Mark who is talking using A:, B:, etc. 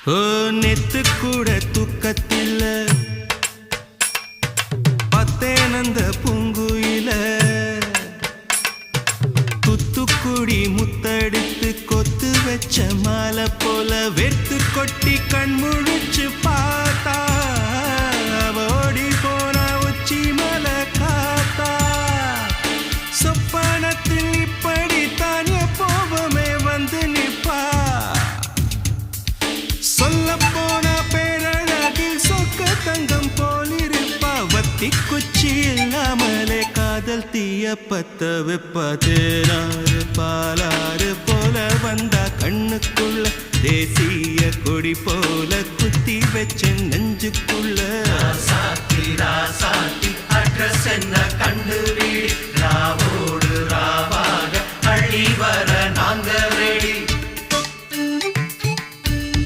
A: ஓ நெத்து கூட தூக்கத்தில்ல பத்தேனந்த பூங்குயில துத்துக்குடி முத்தடித்து கொத்து வச்ச மாலை போல வெத்து கொட்டி கண் முழிச்சு பார்த்தா ஓடி போன உச்சி மலை காத்தா சொப்பனத்தில் இப்படித்தான் எப்போவுமே வந்து நிப்பா சொல்ல போன பேரழகில் சொக்க தங்கம் போலிருப்பா வத்தி குச்சி இல்லாமலே காதல் தீய பத்த வெப்ப தேனாறு பாலாறு போல வந்தா கண்ணுக்குள்ள தேசிய கொடி போல குத்தி வச்ச நெஞ்சுக்குள்ள
B: ராசாத்தி அட்ரஸ் என்ன கண்டு வீடு ராவோடு ராவாக அழி வர நாங்க